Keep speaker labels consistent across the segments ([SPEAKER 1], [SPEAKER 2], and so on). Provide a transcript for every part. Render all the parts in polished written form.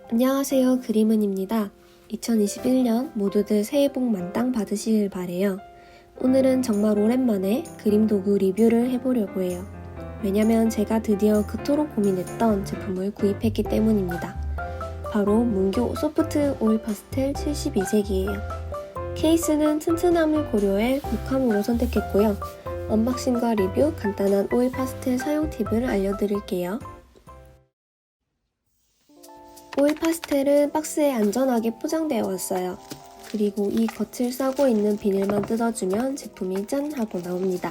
[SPEAKER 1] 안녕하세요. 그림은입니다. 2021년 모두들 새해 복 만땅 받으시길 바래요. 오늘은 정말 오랜만에 그림 도구 리뷰를 해보려고 해요. 왜냐면 제가 드디어 그토록 고민했던 제품을 구입했기 때문입니다. 바로 문교 소프트 오일 파스텔 72색이에요. 케이스는 튼튼함을 고려해 무캄으로 선택했고요. 언박싱과 리뷰, 간단한 오일 파스텔 사용 팁을 알려드릴게요. 오일 파스텔은 박스에 안전하게 포장되어 왔어요. 그리고 이 겉을 싸고 있는 비닐만 뜯어주면 제품이 짠 하고 나옵니다.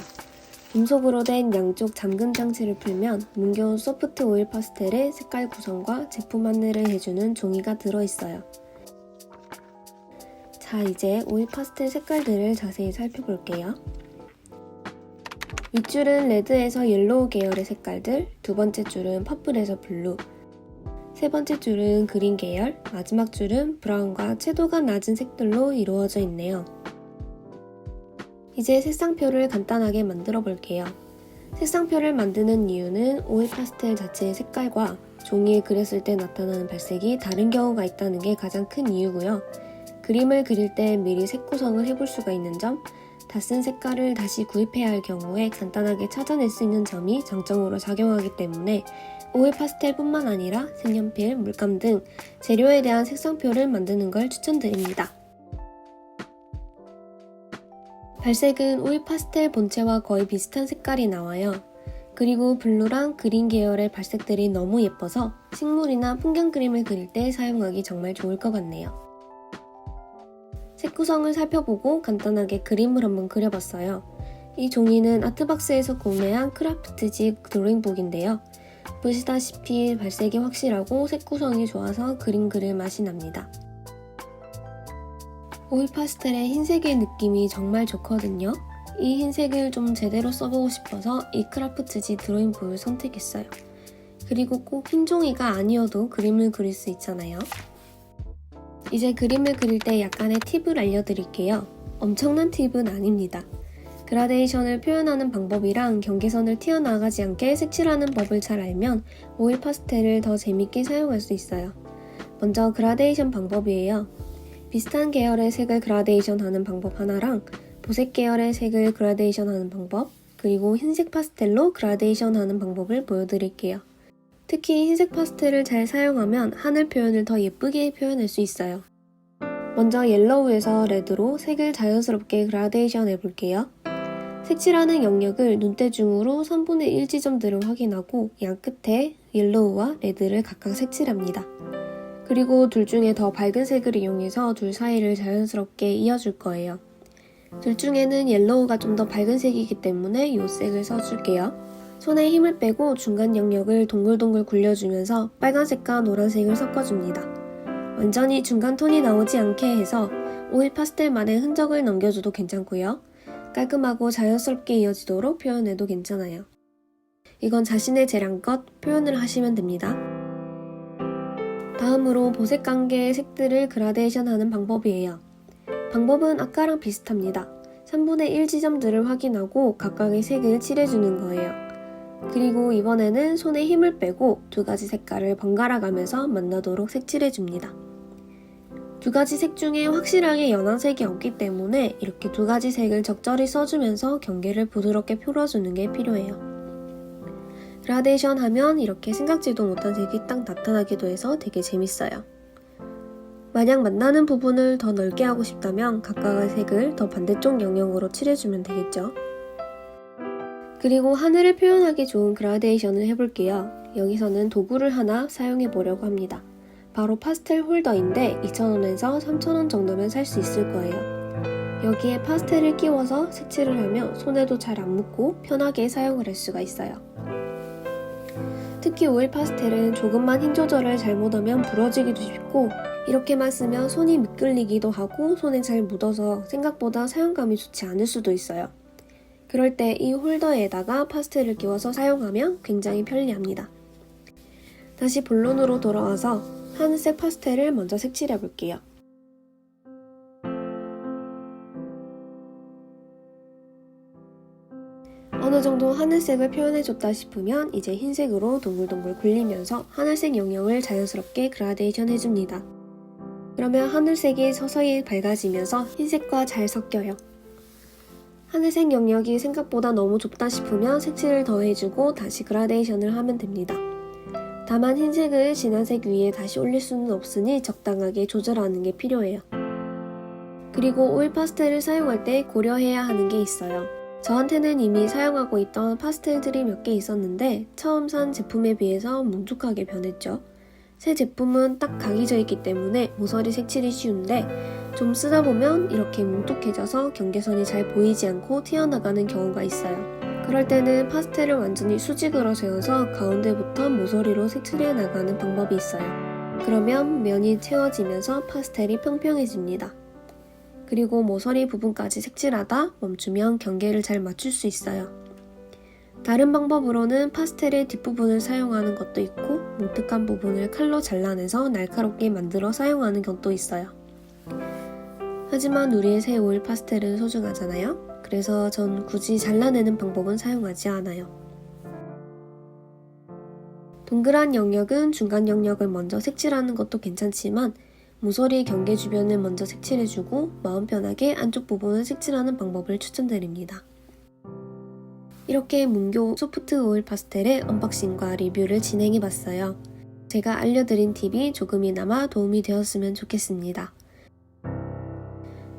[SPEAKER 1] 금속으로 된 양쪽 잠금 장치를 풀면 문교 소프트 오일 파스텔의 색깔 구성과 제품 안내를 해주는 종이가 들어있어요. 자, 이제 오일 파스텔 색깔들을 자세히 살펴볼게요. 윗줄은 레드에서 옐로우 계열의 색깔들, 두 번째 줄은 퍼플에서 블루, 세 번째 줄은 그린 계열, 마지막 줄은 브라운과 채도가 낮은 색들로 이루어져 있네요. 이제 색상표를 간단하게 만들어 볼게요. 색상표를 만드는 이유는 오일 파스텔 자체의 색깔과 종이에 그렸을 때 나타나는 발색이 다른 경우가 있다는 게 가장 큰 이유고요. 그림을 그릴 때 미리 색 구성을 해볼 수가 있는 점, 다 쓴 색깔을 다시 구입해야 할 경우에 간단하게 찾아낼 수 있는 점이 장점으로 작용하기 때문에 오일 파스텔뿐만 아니라 색연필, 물감 등 재료에 대한 색상표를 만드는 걸 추천드립니다. 발색은 오일 파스텔 본체와 거의 비슷한 색깔이 나와요. 그리고 블루랑 그린 계열의 발색들이 너무 예뻐서 식물이나 풍경 그림을 그릴 때 사용하기 정말 좋을 것 같네요. 색 구성을 살펴보고 간단하게 그림을 한번 그려봤어요. 이 종이는 아트박스에서 구매한 크라프트지 드로잉북인데요. 보시다시피 발색이 확실하고 색 구성이 좋아서 그림 그릴 맛이 납니다. 오일 파스텔의 흰색의 느낌이 정말 좋거든요. 이 흰색을 좀 제대로 써보고 싶어서 이 크라프트지 드로잉북을 선택했어요. 그리고 꼭 흰 종이가 아니어도 그림을 그릴 수 있잖아요. 이제 그림을 그릴 때 약간의 팁을 알려드릴게요. 엄청난 팁은 아닙니다. 그라데이션을 표현하는 방법이랑 경계선을 튀어나가지 않게 색칠하는 법을 잘 알면 오일 파스텔을 더 재밌게 사용할 수 있어요. 먼저 그라데이션 방법이에요. 비슷한 계열의 색을 그라데이션 하는 방법 하나랑 보색 계열의 색을 그라데이션 하는 방법, 그리고 흰색 파스텔로 그라데이션 하는 방법을 보여드릴게요. 특히 흰색 파스텔을 잘 사용하면 하늘 표현을 더 예쁘게 표현할 수 있어요. 먼저 옐로우에서 레드로 색을 자연스럽게 그라데이션 해볼게요. 색칠하는 영역을 눈대중으로 3분의 1 지점들을 확인하고 양 끝에 옐로우와 레드를 각각 색칠합니다. 그리고 둘 중에 더 밝은 색을 이용해서 둘 사이를 자연스럽게 이어줄 거예요. 둘 중에는 옐로우가 좀 더 밝은 색이기 때문에 이 색을 써줄게요. 손에 힘을 빼고 중간 영역을 동글동글 굴려주면서 빨간색과 노란색을 섞어줍니다. 완전히 중간 톤이 나오지 않게 해서 오일 파스텔만의 흔적을 남겨줘도 괜찮고요. 깔끔하고 자연스럽게 이어지도록 표현해도 괜찮아요. 이건 자신의 재량껏 표현을 하시면 됩니다. 다음으로 보색 관계의 색들을 그라데이션 하는 방법이에요. 방법은 아까랑 비슷합니다. 3분의 1 지점들을 확인하고 각각의 색을 칠해주는 거예요. 그리고 이번에는 손에 힘을 빼고 두 가지 색깔을 번갈아 가면서 만나도록 색칠해줍니다. 두 가지 색 중에 확실하게 연한 색이 없기 때문에 이렇게 두 가지 색을 적절히 써주면서 경계를 부드럽게 풀어주는 게 필요해요. 그라데이션 하면 이렇게 생각지도 못한 색이 딱 나타나기도 해서 되게 재밌어요. 만약 만나는 부분을 더 넓게 하고 싶다면 각각의 색을 더 반대쪽 영역으로 칠해주면 되겠죠. 그리고 하늘을 표현하기 좋은 그라데이션을 해볼게요. 여기서는 도구를 하나 사용해 보려고 합니다. 바로 파스텔 홀더인데 2,000원에서 3,000원 정도면 살 수 있을 거예요. 여기에 파스텔을 끼워서 색칠을 하면 손에도 잘 안 묻고 편하게 사용을 할 수가 있어요. 특히 오일 파스텔은 조금만 힘 조절을 잘못하면 부러지기도 쉽고 이렇게만 쓰면 손이 미끌리기도 하고 손에 잘 묻어서 생각보다 사용감이 좋지 않을 수도 있어요. 그럴 때 이 홀더에다가 파스텔을 끼워서 사용하면 굉장히 편리합니다. 다시 본론으로 돌아와서 하늘색 파스텔을 먼저 색칠해 볼게요. 어느 어느 정도 하늘색을 표현해줬다 싶으면 이제 흰색으로 동글동글 굴리면서 하늘색 영역을 자연스럽게 그라데이션 해줍니다. 그러면 하늘색이 서서히 밝아지면서 흰색과 잘 섞여요. 하늘색 영역이 생각보다 너무 좁다 싶으면 색칠을 더해주고 다시 그라데이션을 하면 됩니다. 다만 흰색을 진한색 위에 다시 올릴 수는 없으니 적당하게 조절하는 게 필요해요. 그리고 오일 파스텔을 사용할 때 고려해야 하는 게 있어요. 저한테는 이미 사용하고 있던 파스텔들이 몇 개 있었는데 처음 산 제품에 비해서 뭉툭하게 변했죠. 새 제품은 딱 각이 져 있기 때문에 모서리 색칠이 쉬운데 좀 쓰다 보면 이렇게 뭉툭해져서 경계선이 잘 보이지 않고 튀어나가는 경우가 있어요. 그럴 때는 파스텔을 완전히 수직으로 세워서 가운데부터 모서리로 색칠해 나가는 방법이 있어요. 그러면 면이 채워지면서 파스텔이 평평해집니다. 그리고 모서리 부분까지 색칠하다 멈추면 경계를 잘 맞출 수 있어요. 다른 방법으로는 파스텔의 뒷부분을 사용하는 것도 있고 뭉툭한 부분을 칼로 잘라내서 날카롭게 만들어 사용하는 것도 있어요. 하지만 우리의 새 오일 파스텔은 소중하잖아요. 그래서 전 굳이 잘라내는 방법은 사용하지 않아요. 동그란 영역은 중간 영역을 먼저 색칠하는 것도 괜찮지만 모서리 경계 주변을 먼저 색칠해주고 마음 편하게 안쪽 부분을 색칠하는 방법을 추천드립니다. 이렇게 문교 소프트 오일 파스텔의 언박싱과 리뷰를 진행해봤어요. 제가 알려드린 팁이 조금이나마 도움이 되었으면 좋겠습니다.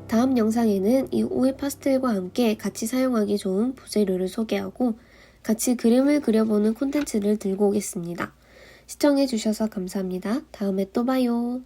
[SPEAKER 1] 다음 영상에는 이 오일 파스텔과 함께 같이 사용하기 좋은 부재료를 소개하고 같이 그림을 그려보는 콘텐츠를 들고 오겠습니다. 시청해주셔서 감사합니다. 다음에 또 봐요.